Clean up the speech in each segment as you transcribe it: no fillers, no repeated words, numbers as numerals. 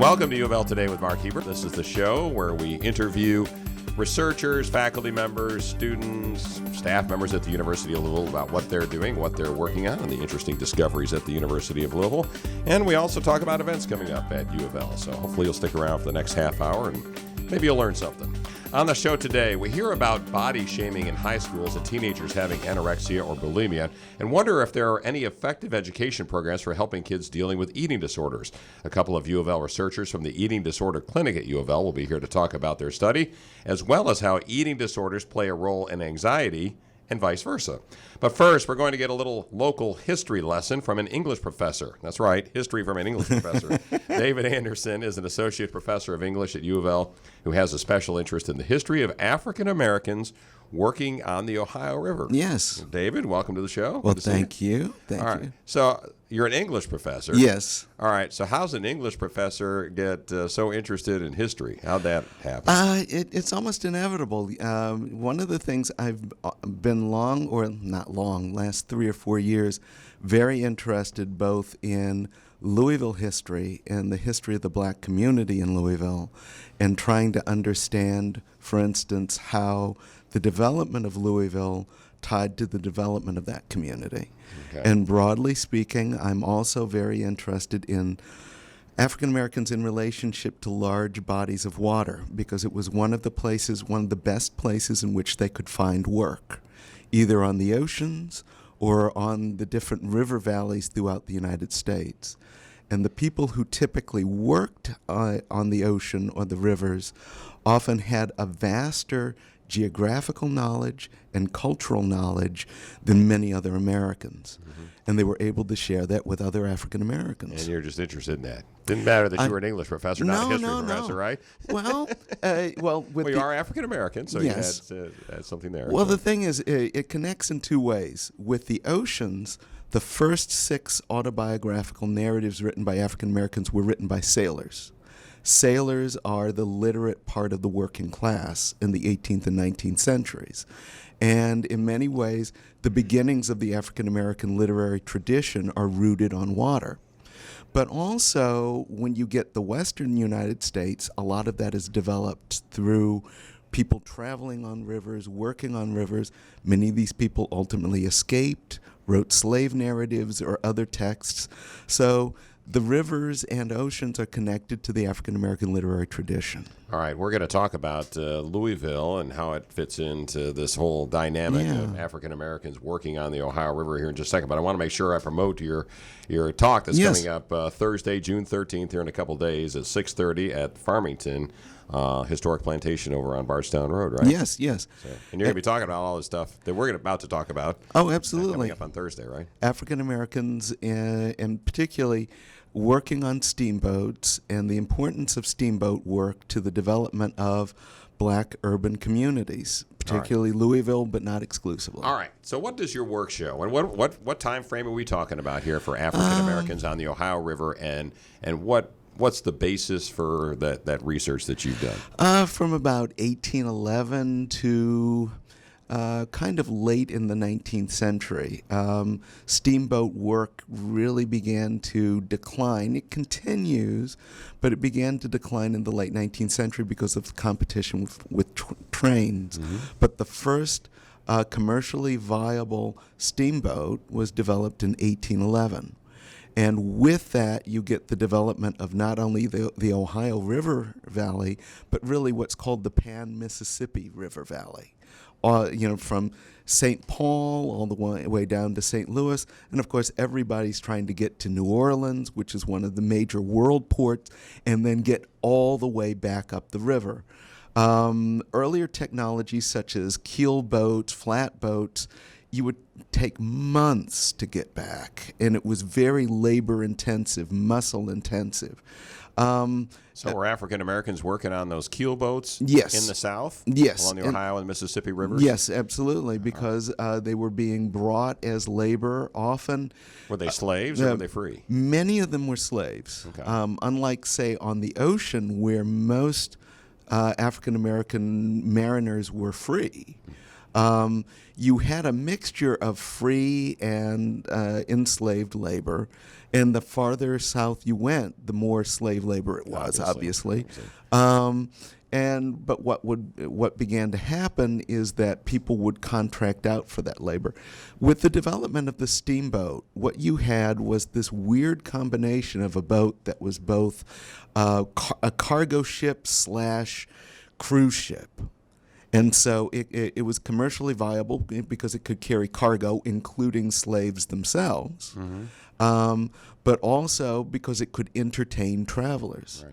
Welcome to U of L Today with Mark Hebert. This is the show where we interview researchers, faculty members, students, staff members at the University of Louisville about what they're doing, what they're working on, and the interesting discoveries at the University of Louisville. And we also talk about events coming up at U of L. So hopefully you'll stick around for the next half hour and maybe you'll learn something. On the show today, we hear about body shaming in high schools and teenagers having anorexia or bulimia, and wonder if there are any effective education programs for helping kids dealing with eating disorders. A couple of U of L researchers from the Eating Disorder Clinic at U of L will be here to talk about their study, as well as how eating disorders play a role in anxiety and vice versa. But first, we're going to get a little local history lesson from an English professor. That's right, history from an English professor. David Henderson is an associate professor of English at U of L who has a special interest in the history of African Americans working on the Ohio River. Yes. David, welcome to the show. Well, thank you. Thank All right. you. So you're an English professor. Yes. All right. So how's an English professor get so interested in history? How'd that happen? It's almost inevitable. One of the things I've been last 3 or 4 years, very interested both in Louisville history and the history of the black community in Louisville, and trying to understand, for instance, how the development of Louisville tied to the development of that community. Okay. And broadly speaking, I'm also very interested in African Americans in relationship to large bodies of water, because it was one of the best places in which they could find work, either on the oceans or on the different river valleys throughout the United States. And the people who typically worked on the ocean or the rivers often had a vaster geographical knowledge and cultural knowledge than many other Americans. Mm-hmm. And they were able to share that with other African Americans. And you're just interested in that. Didn't matter that you were an English professor, not a history professor, right? Well, you are African American, so yes. You had something there. Well, the thing is, it connects in two ways. With the oceans, the first 6 autobiographical narratives written by African Americans were written by sailors. Sailors are the literate part of the working class in the 18th and 19th centuries. And in many ways, the beginnings of the African American literary tradition are rooted on water. But also, when you get the Western United States, a lot of that is developed through people traveling on rivers, working on rivers. Many of these people ultimately escaped, wrote slave narratives or other texts. So the rivers and oceans are connected to the African American literary tradition. All right, we're going to talk about Louisville and how it fits into this whole dynamic of African Americans working on the Ohio River here in just a second. But I want to make sure I promote your talk that's coming up Thursday, June 13th, here in a couple days at 6:30 at Farmington Historic Plantation over on Bardstown Road, right? Yes. So, and you're going to be talking about all this stuff that we're about to talk about. Oh, absolutely. Coming up on Thursday, right? African Americans, and particularly working on steamboats, and the importance of steamboat work to the development of black urban communities, particularly Louisville, but not exclusively. All right. So what does your work show? And what time frame are we talking about here for African Americans on the Ohio River, and what's the basis for that research that you've done? From about 1811 to kind of late in the 19th century. Steamboat work really began to decline. It continues, but it began to decline in the late 19th century because of competition with trains. Mm-hmm. But the first commercially viable steamboat was developed in 1811. And with that, you get the development of not only the Ohio River Valley, but really what's called the Pan-Mississippi River Valley. From St. Paul all the way down to St. Louis. And, of course, everybody's trying to get to New Orleans, which is one of the major world ports, and then get all the way back up the river. Earlier technologies such as keel boats, flat boats, you would take months to get back, and it was very labor-intensive, muscle-intensive. So were African Americans working on those keel boats yes. in the South? Yes. Along the Ohio and Mississippi rivers? Yes, absolutely, because they were being brought as labor often. Were they slaves or were they free? Many of them were slaves. Okay. Unlike, say, on the ocean where most African American mariners were free. You had a mixture of free and enslaved labor, and the farther south you went, the more slave labor it was, obviously. But what began to happen is that people would contract out for that labor. With the development of the steamboat, what you had was this weird combination of a boat that was both a cargo ship / cruise ship. And so it was commercially viable because it could carry cargo, including slaves themselves, but also because it could entertain travelers.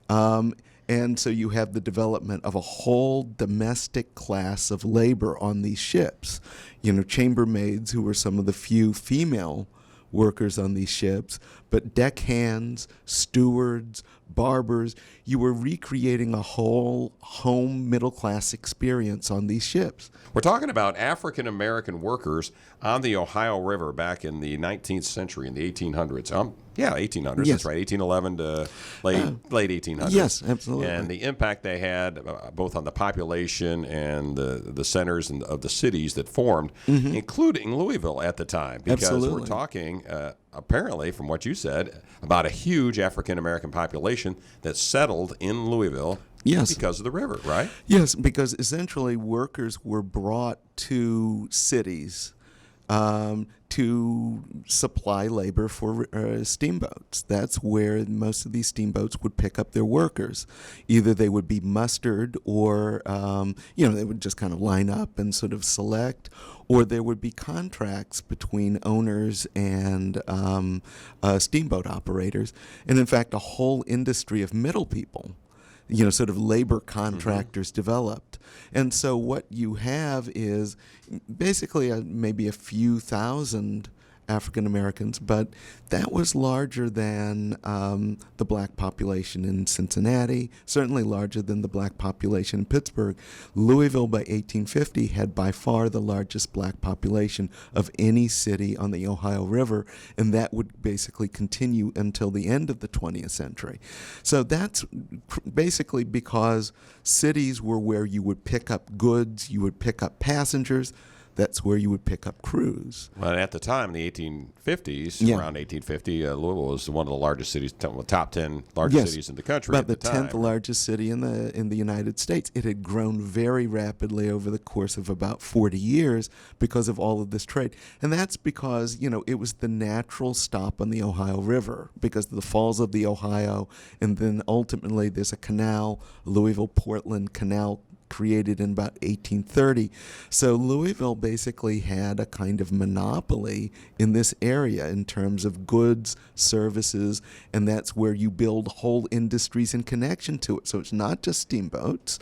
Right. And so you have the development of a whole domestic class of labor on these ships. Chambermaids, who were some of the few female workers on these ships, but deckhands, stewards, barbers. You were recreating a whole home middle-class experience on these ships. We're talking about African American workers on the Ohio River back in the 19th century, in the 1800s. 1800s. Yes. That's right, 1811 to late 1800s. Yes, absolutely. And the impact they had both on the population and the centers of the cities that formed, including Louisville at the time. Because absolutely. we're talking, apparently, from what you said, about a huge African American population that settled in Louisville. Yes. Because of the river, right? Yes, because essentially workers were brought to cities to supply labor for steamboats. That's where most of these steamboats would pick up their workers. Either they would be mustered or, they would just kind of line up and sort of select, or there would be contracts between owners and steamboat operators. And in fact, a whole industry of middle people, sort of labor contractors developed. And so what you have is basically maybe a few thousand African Americans, but that was larger than the black population in Cincinnati, certainly larger than the black population in Pittsburgh. Louisville by 1850 had by far the largest black population of any city on the Ohio River, and that would basically continue until the end of the 20th century. So that's basically because cities were where you would pick up goods, you would pick up passengers. That's where you would pick up crews. Well, at the time, in the 1850s, around 1850, Louisville was one of the largest cities, top 10 largest cities in the country about at the the 10th time. largest city in the United States. It had grown very rapidly over the course of about 40 years because of all of this trade. And that's because, it was the natural stop on the Ohio River because of the falls of the Ohio, and then ultimately there's a canal, Louisville-Portland Canal, created in about 1830. So Louisville basically had a kind of monopoly in this area in terms of goods, services, and that's where you build whole industries in connection to it. So it's not just steamboats.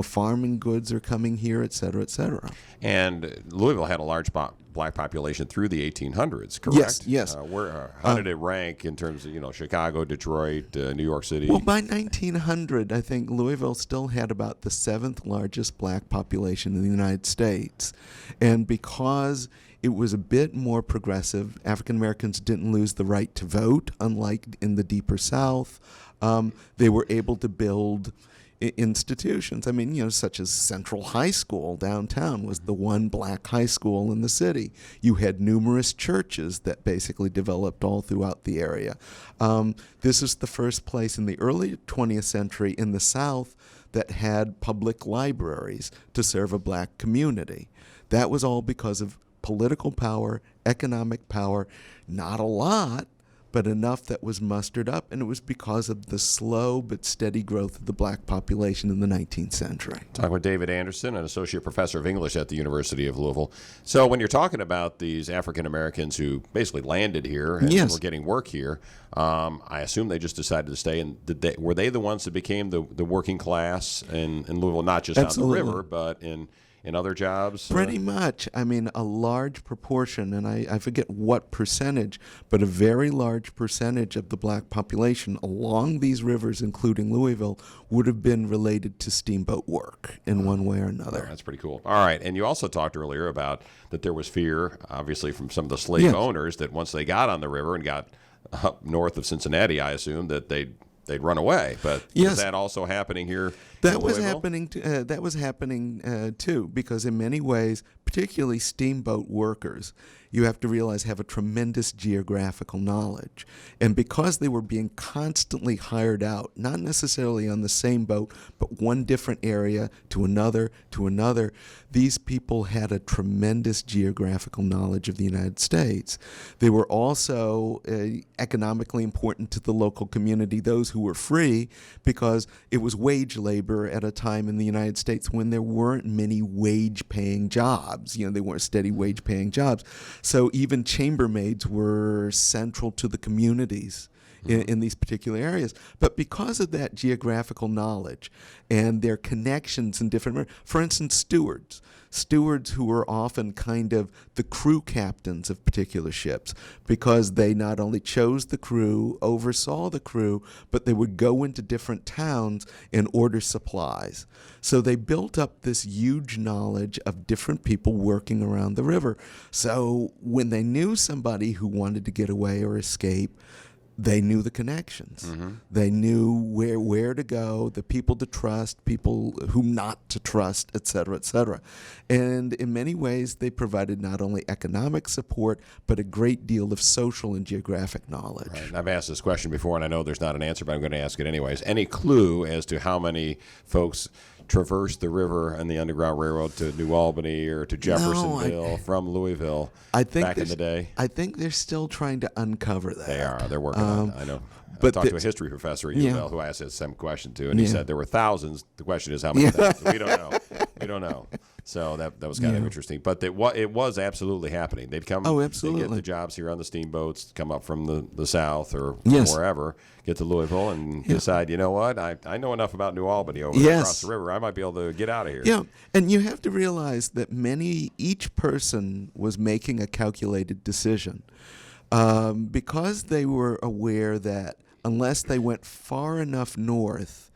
Farming goods are coming here, et cetera, et cetera. And Louisville had a large black population through the 1800s, correct? Yes. How did it rank in terms of, Chicago, Detroit, New York City? Well, by 1900, I think Louisville still had about the 7th largest black population in the United States. And because it was a bit more progressive, African Americans didn't lose the right to vote, unlike in the deeper South. They were able to build institutions. Such as Central High School downtown was the one black high school in the city. You had numerous churches that basically developed all throughout the area. This is the first place in the early 20th century in the South that had public libraries to serve a black community. That was all because of political power, economic power, not a lot, but enough that was mustered up, and it was because of the slow but steady growth of the black population in the 19th century. Talking with David Anderson, an associate professor of English at the University of Louisville. So when you're talking about these African Americans who basically landed here and were getting work here, I assume they just decided to stay. And were they the ones that became the working class in Louisville, not just Absolutely. on the river, but in other jobs? Pretty much. A large proportion, and I forget what percentage, but a very large percentage of the black population along these rivers, including Louisville, would have been related to steamboat work in one way or another. That's pretty cool. All right. And you also talked earlier about that there was fear, obviously, from some of the slave owners that once they got on the river and got up north of Cincinnati, I assume, that they'd they'd run away. But Yes. is that also happening here? That was happening. That was happening too, because in many ways, particularly steamboat workers, you have to realize have a tremendous geographical knowledge, and because they were being constantly hired out, not necessarily on the same boat, but one different area to another, these people had a tremendous geographical knowledge of the United States. They were also economically important to the local community, those who were free, because it was wage labor at a time in the United States when there weren't many wage-paying jobs. They weren't steady wage-paying jobs. So even chambermaids were central to the communities in these particular areas. But because of that geographical knowledge and their connections in different, for instance, stewards who were often kind of the crew captains of particular ships, because they not only chose the crew, oversaw the crew, but they would go into different towns and order supplies. So they built up this huge knowledge of different people working around the river. So when they knew somebody who wanted to get away or escape, they knew the connections. Mm-hmm. They knew where to go, the people to trust, people whom not to trust, et cetera, et cetera. And in many ways, they provided not only economic support, but a great deal of social and geographic knowledge. Right. And I've asked this question before, and I know there's not an answer, but I'm going to ask it anyways. Any clue as to how many folks traversed the river and the Underground Railroad to New Albany or to Jeffersonville from Louisville back in the day? I think they're still trying to uncover that. They are. They're working on it. I know. I talked to a history professor at UL who I asked the same question to, and he said there were thousands. The question is how many thousands? We don't know. We don't know. So that was kind of interesting. But it was absolutely happening. They'd come. Oh, absolutely. They'd get the jobs here on the steamboats, come up from the south or wherever, get to Louisville and decide, you know what, I know enough about New Albany over across the river. I might be able to get out of here. Yeah, and you have to realize that each person was making a calculated decision because they were aware that unless they went far enough north,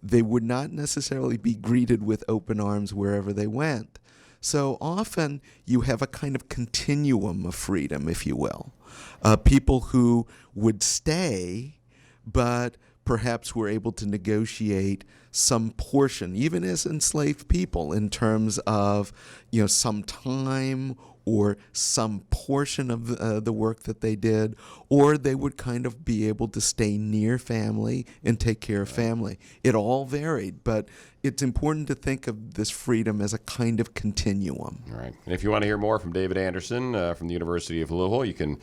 they would not necessarily be greeted with open arms wherever they went. So often you have a kind of continuum of freedom, if you will. People who would stay, but perhaps were able to negotiate some portion, even as enslaved people, in terms of some time or some portion of the work that they did, or they would kind of be able to stay near family and take care of family. It all varied, but it's important to think of this freedom as a kind of continuum. All right. And if you want to hear more from David Anderson from the University of Louisville, you can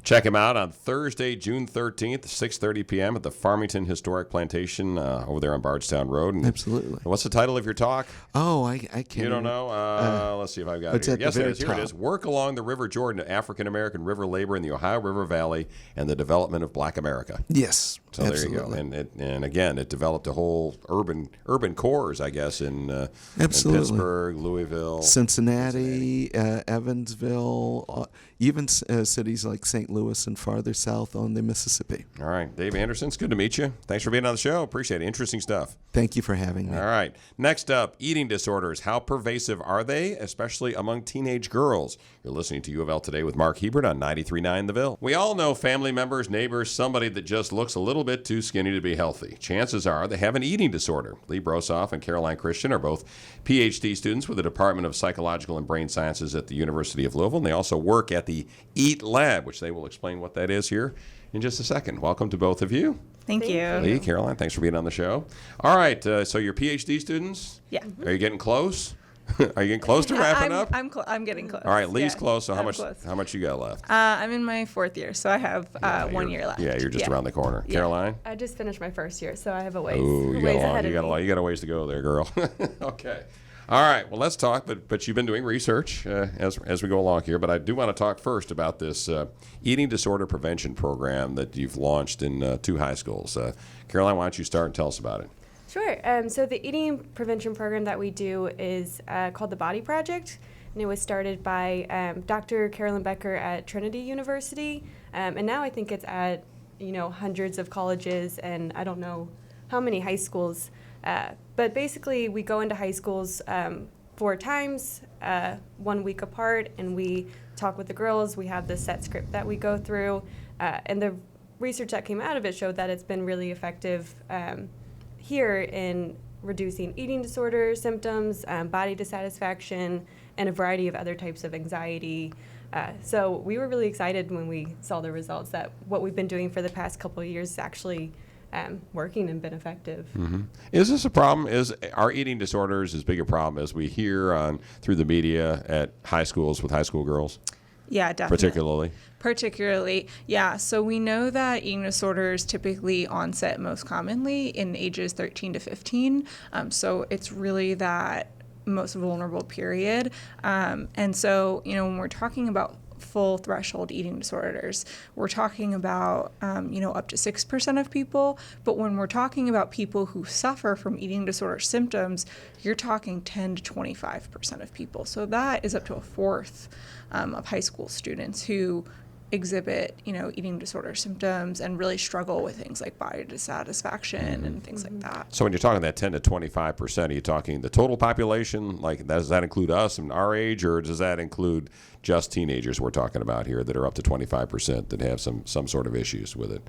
check him out on Thursday, June 13th, 6:30 p.m. at the Farmington Historic Plantation over there on Bardstown Road. And absolutely. What's the title of your talk? Oh, I can't. You don't know? Let's see if I've got it here. Yes, it is. Here it is. Work along the River Jordan, African-American river labor in the Ohio River Valley and the development of Black America. Yes. So absolutely. There you go. And again, it developed a whole urban cores, I guess, in Pittsburgh, Louisville, Cincinnati. Evansville, even cities like St. Louis and farther south on the Mississippi. All right. Dave Anderson, it's good to meet you. Thanks for being on the show. Appreciate it. Interesting stuff. Thank you for having me. All right. Next up, eating disorders. How pervasive are they, especially among teenage girls? You're listening to U of L Today with Mark Hebert on 93.9 The Ville. We all know family members, neighbors, somebody that just looks a little bit too skinny to be healthy. Chances are they have an eating disorder. Leigh Brosof and Caroline Christian are both PhD students with the Department of Psychological and Brain Sciences at the University of Louisville, and they also work at the EAT Lab, which they will explain what that is here in just a second. Welcome to both of you. Thank you. Leigh, Caroline, thanks for being on the show. All right, so you're PhD students? Yeah. Are you getting close? Are you getting close to wrapping up? I'm getting close. All right, Lee's yeah, close, so how I'm much you got left? I'm in my 4th year, so I have 1 year left. Yeah, you're just around the corner. Yeah. Caroline? I just finished my 1st year, so I have a ways, you ahead of me. You got a ways to go there, girl. Okay. All right, well, let's talk, but you've been doing research as we go along here, but I do want to talk first about this eating disorder prevention program that you've launched in 2 high schools. Caroline, why don't you start and tell us about it? Sure. So the eating prevention program that we do is called the Body Project, and it was started by Dr. Carolyn Becker at Trinity University, and now I think it's at hundreds of colleges and I don't know how many high schools. But basically, we go into high schools 4 times, 1 week apart, and we talk with the girls. We have the set script that we go through, and the research that came out of it showed that it's been really effective here in reducing eating disorder symptoms, body dissatisfaction, and a variety of other types of anxiety. So we were really excited when we saw the results that what we've been doing for the past couple of years is actually working and been effective. Mm-hmm. Is this a problem? Are eating disorders as big a problem as we hear through the media at high schools with high school girls? Yeah, definitely. Particularly? Yeah. So we know that eating disorders typically onset most commonly in ages 13 to 15. So it's really that most vulnerable period. And so, when we're talking about full threshold eating disorders, we're talking about, up to 6% of people. But when we're talking about people who suffer from eating disorder symptoms, you're talking 10 to 25% of people. So that is up to a fourth of high school students who exhibit, eating disorder symptoms and really struggle with things like body dissatisfaction and things like that. So when you're talking that 10 to 25%, are you talking the total population? Like, does that include us and our age, or does that include just teenagers we're talking about here that are up to 25% that have some sort of issues with it?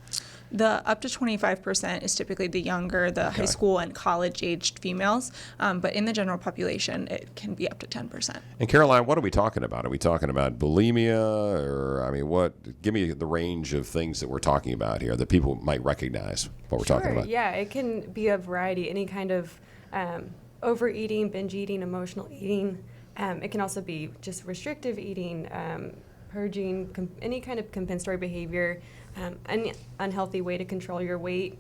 The up to 25% is typically the younger, the high school and college-aged females, but in the general population, it can be up to 10%. And Caroline, what are we talking about? Are we talking about bulimia, or what? Give me the range of things that we're talking about here that people might recognize what we're talking about. Yeah, it can be a variety, any kind of overeating, binge eating, emotional eating. It can also be just restrictive eating, purging, any kind of compensatory behavior. An unhealthy way to control your weight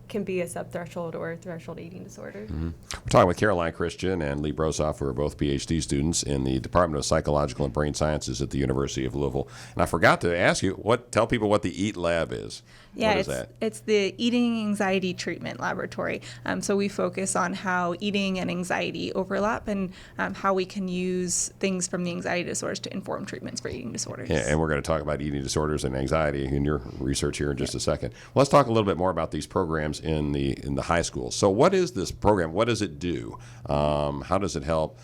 can be a subthreshold or threshold eating disorder. Mm-hmm. We're talking with Caroline Christian and Leigh Brosof, who are both PhD students in the Department of Psychological and Brain Sciences at the University of Louisville. And I forgot to ask you, tell people what the EAT Lab is. Yeah, what is that? It's the Eating Anxiety Treatment Laboratory. So we focus on how eating and anxiety overlap and how we can use things from the anxiety disorders to inform treatments for eating disorders. Yeah, and we're going to talk about eating disorders and anxiety in your research here in just a second. Well, let's talk a little bit more about these programs in the high school. So what is this program? What does it do? How does it help,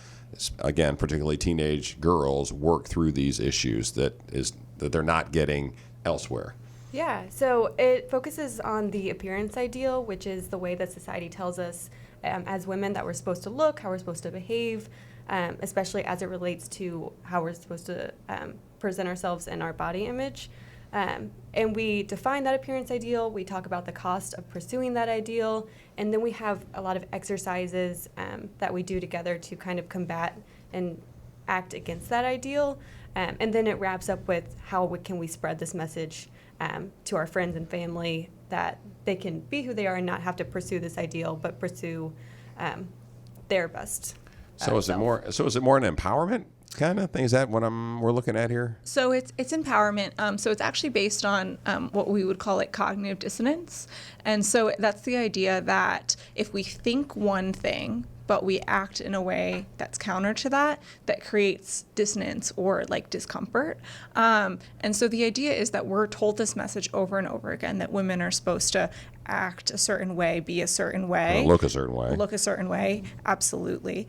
again, particularly teenage girls, work through these issues that they're not getting elsewhere? Yeah, so it focuses on the appearance ideal, which is the way that society tells us as women that we're supposed to look, how we're supposed to behave, especially as it relates to how we're supposed to present ourselves in our body image. And we define that appearance ideal, we talk about the cost of pursuing that ideal, and then we have a lot of exercises that we do together to kind of combat and act against that ideal. And then it wraps up with how can we spread this message to our friends and family that they can be who they are and not have to pursue this ideal, but pursue their best. So is it more an empowerment kind of thing? Is that what we're looking at here? So it's empowerment. So it's actually based on what we would call cognitive dissonance. And so that's the idea that if we think one thing, but we act in a way that's counter to that creates dissonance or discomfort. And so the idea is that we're told this message over and over again that women are supposed to act a certain way, be a certain way. Look a certain way. Look a certain way, absolutely.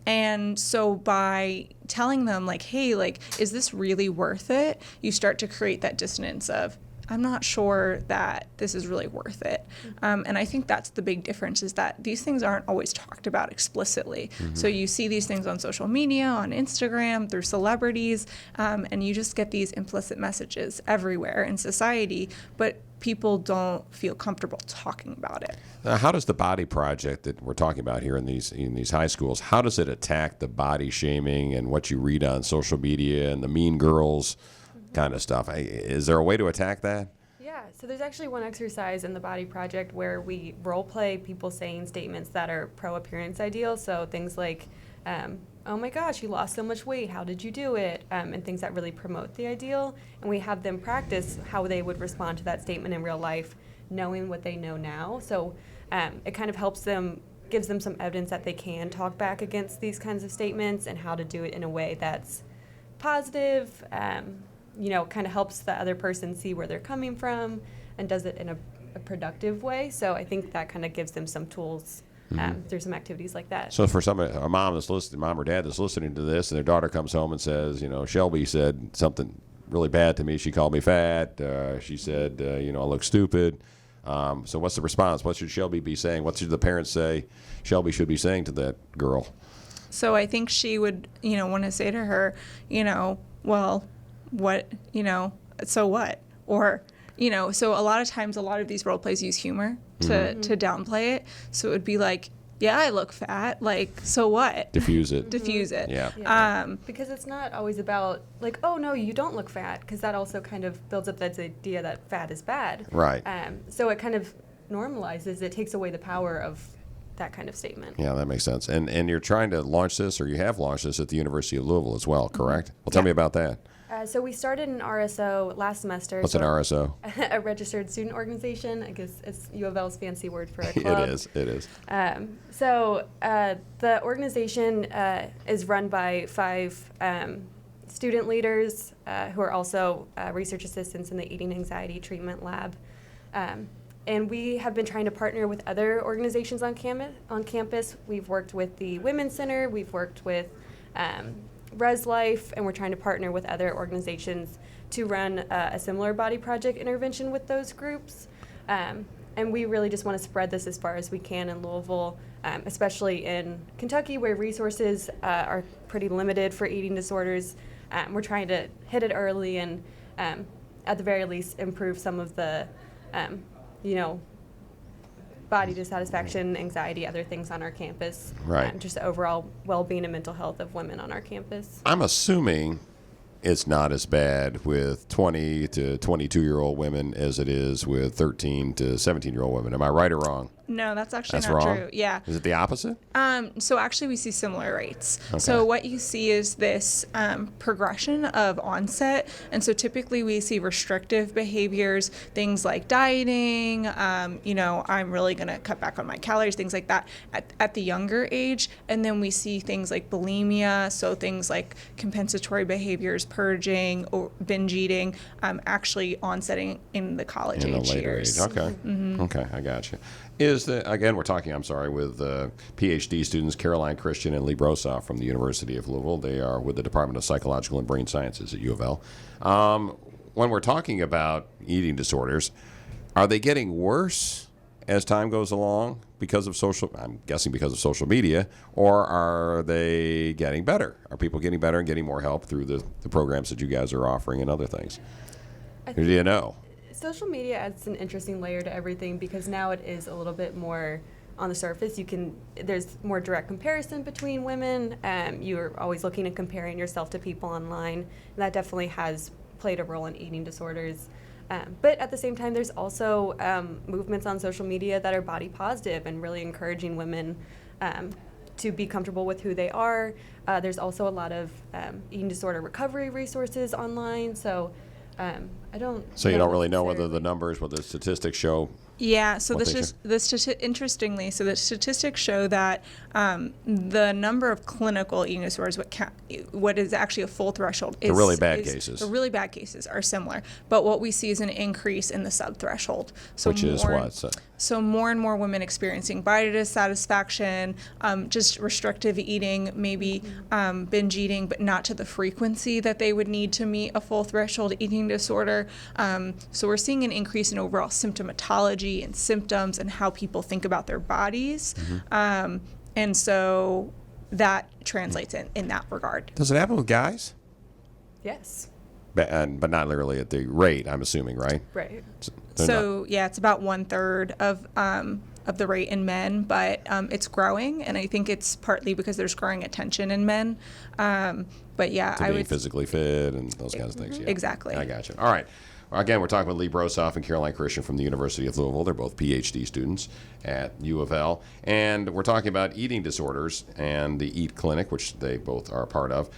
And so by telling them hey, is this really worth it? You start to create that dissonance of, I'm not sure that this is really worth it. And I think that's the big difference, is that these things aren't always talked about explicitly. Mm-hmm. So you see these things on social media, on Instagram, through celebrities, and you just get these implicit messages everywhere in society, but people don't feel comfortable talking about it. How does the Body Project that we're talking about here in these high schools, how does it attack the body shaming and what you read on social media and the mean girls kind of stuff? Is there a way to attack that? Yeah, so there's actually one exercise in the Body Project where we role play people saying statements that are pro-appearance ideal. So things like, oh my gosh, you lost so much weight, how did you do it? And things that really promote the ideal. And we have them practice how they would respond to that statement in real life, knowing what they know now. So it kind of helps them, gives them some evidence that they can talk back against these kinds of statements and how to do it in a way that's positive, kind of helps the other person see where they're coming from and does it in a productive way. So I think that kind of gives them some tools through some activities like that. So for a mom or dad that's listening to this, and their daughter comes home and says, Shelby said something really bad to me. She called me fat. She said, I look stupid. So what's the response? What should Shelby be saying? What should the parents say Shelby should be saying to that girl? So I think she would, want to say to her, well, what, so what? Or, so a lot of times, a lot of these role plays use humor to downplay it. So it would be like, yeah, I look fat. Like, so what? Diffuse it. Diffuse it. Yeah. Because it's not always about like, oh no, you don't look fat, because that also kind of builds up that idea that fat is bad. Right. So it kind of normalizes. It takes away the power of that kind of statement. Yeah, that makes sense. And you're trying to launch this, or you have launched this at the University of Louisville as well, correct? Well, tell me about that. So we started an RSO last semester. What's an RSO? A registered student organization. I guess it's U of L's fancy word for a club. It is. So the organization is run by 5 student leaders who are also research assistants in the Eating Anxiety Treatment Lab. And we have been trying to partner with other organizations on campus. We've worked with the Women's Center. We've worked with Res Life, and we're trying to partner with other organizations to run a similar body project intervention with those groups. And we really just want to spread this as far as we can in Louisville, especially in Kentucky, where resources are pretty limited for eating disorders. We're trying to hit it early and, at the very least, improve some of the, body dissatisfaction, anxiety, other things on our campus. Right. Just the overall well-being and mental health of women on our campus. I'm assuming it's not as bad with 20 to 22-year-old women as it is with 13 to 17-year-old women. Am I right or wrong? No, that's actually That's not wrong? true. Yeah. Is it the opposite? So actually we see similar rates. Okay. So what you see is this progression of onset. And so typically we see restrictive behaviors, things like dieting, I'm really going to cut back on my calories, things like that at the younger age. And then we see things like bulimia, so things like compensatory behaviors, purging, or binge eating, actually onsetting in the college In the age later years. age. Okay. Okay, I got you. Again, we're talking, with PhD students Caroline Christian and Leigh Brosof from the University of Louisville. They are with the Department of Psychological and Brain Sciences at U of L. When we're talking about eating disorders, are they getting worse as time goes along because of I'm guessing because of social media, or are they getting better? Are people getting better and getting more help through the programs that you guys are offering and other things? Or do you know? Social media adds an interesting layer to everything, because now it is a little bit more on the surface. There's more direct comparison between women. You're always looking and comparing yourself to people online. And that definitely has played a role in eating disorders. But at the same time, there's also movements on social media that are body positive and really encouraging women to be comfortable with who they are. There's also a lot of eating disorder recovery resources online. So I don't. So you don't really know whether the statistics show. Yeah, so what interestingly, so the statistics show that the number of clinical eating disorders, what is actually a full threshold, The really bad cases. The really bad cases are similar, but what we see is an increase in the sub-threshold. So Which is what? So more and more women experiencing body dissatisfaction, just restrictive eating, maybe binge eating, but not to the frequency that they would need to meet a full threshold eating disorder. So we're seeing an increase in overall symptomatology and symptoms and how people think about their bodies. And so that translates in that regard. Does it happen with guys? Yes. But not literally at the rate, I'm assuming, right? Right. So yeah, it's about 1/3 of the rate in men, but it's growing, and I think it's partly because there's growing attention in men. But yeah, to being physically fit and those kinds of things. Yeah. Exactly. I got you. All right. Well, again, we're talking with Leigh Brosof and Caroline Christian from the University of Louisville. They're both PhD students at U of L. And we're talking about eating disorders and the EAT clinic, which they both are a part of.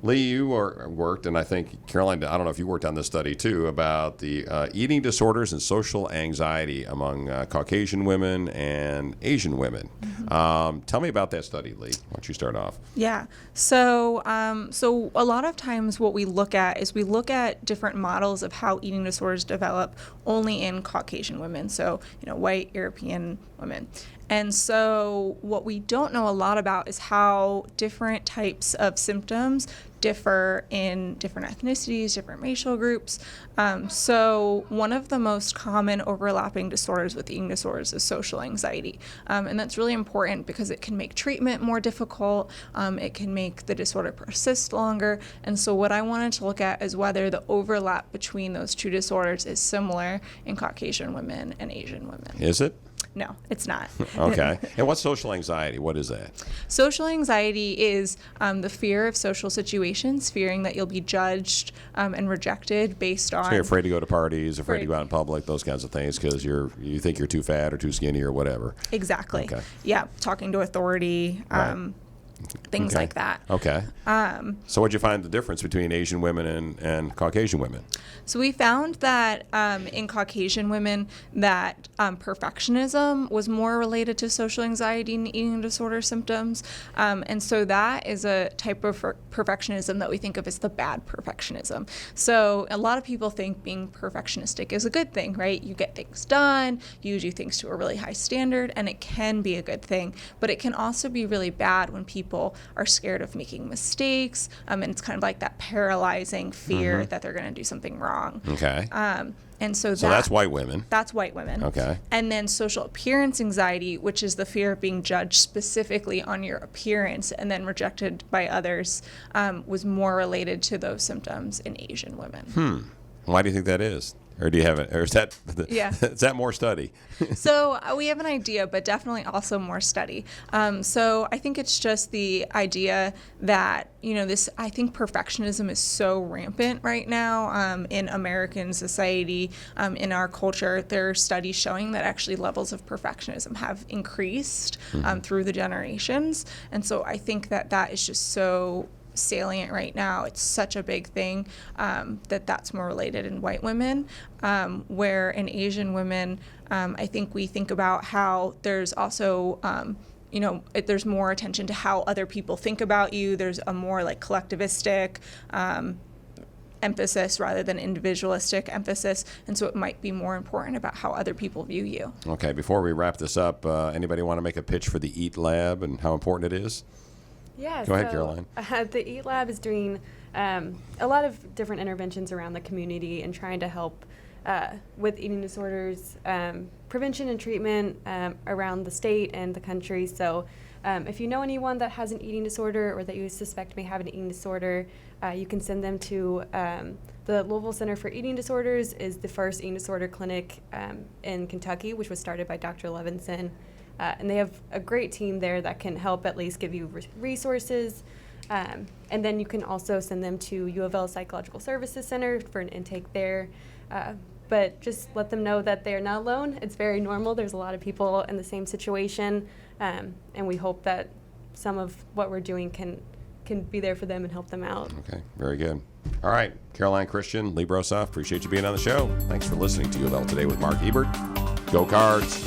Leigh, you worked, and I think, Caroline, I don't know if you worked on this study too, about the eating disorders and social anxiety among Caucasian women and Asian women. Tell me about that study, Leigh. Why don't you start off? Yeah. So a lot of times what we look at is we look at different models of how eating disorders develop only in Caucasian women, so white European women. And so what we don't know a lot about is how different types of symptoms differ in different ethnicities, different racial groups. So one of the most common overlapping disorders with eating disorders is social anxiety. And that's really important because it can make treatment more difficult. It can make the disorder persist longer. And so what I wanted to look at is whether the overlap between those two disorders is similar in Caucasian women and Asian women. Is it? No, it's not. Okay. And what's social anxiety? What is that? Social anxiety is the fear of social situations, fearing that you'll be judged and rejected based on... So you're afraid to go to parties, afraid to go out in public, those kinds of things, because you think you're too fat or too skinny or whatever. Exactly. Okay. Yeah, talking to authority, Right. things Okay. like that. Okay. So what'd you find the difference between Asian women and Caucasian women? So we found that in Caucasian women that perfectionism was more related to social anxiety and eating disorder symptoms. And so that is a type of perfectionism that we think of as the bad perfectionism. So a lot of people think being perfectionistic is a good thing, right? You get things done, you do things to a really high standard, and it can be a good thing. But it can also be really bad when people are scared of making mistakes, and it's kind of like that paralyzing fear that they're going to do something wrong. Okay. And so That's white women. That's white women. Okay. And then social appearance anxiety, which is the fear of being judged specifically on your appearance and then rejected by others, was more related to those symptoms in Asian women. Why do you think that is? Or do you have it? Or is that Yeah. is that more study? So we have an idea, but definitely also more study. So I think it's just the idea that, I think perfectionism is so rampant right now in American society, in our culture. There are studies showing that actually levels of perfectionism have increased through the generations. And so I think that is just so salient right now. It's such a big thing that's more related in white women, where in Asian women, I think we think about how there's also there's more attention to how other people think about you. There's a more like collectivistic emphasis rather than individualistic emphasis, and so it might be more important about how other people view you. Okay, before we wrap this up, anybody want to make a pitch for the EAT Lab and how important it is? Yeah, Go ahead, Caroline. The EAT Lab is doing a lot of different interventions around the community and trying to help with eating disorders, prevention and treatment around the state and the country. So if you know anyone that has an eating disorder or that you suspect may have an eating disorder, you can send them to the Louisville Center for Eating Disorders is the first eating disorder clinic in Kentucky, which was started by Dr. Levinson. And they have a great team there that can help at least give you resources. And then you can also send them to U of L Psychological Services Center for an intake there. But just let them know that they are not alone. It's very normal. There's a lot of people in the same situation. And we hope that some of what we're doing can be there for them and help them out. Okay, very good. All right, Caroline Christian, Leigh Brosof, appreciate you being on the show. Thanks for listening to U of L Today with Mark Ebert. Go Cards.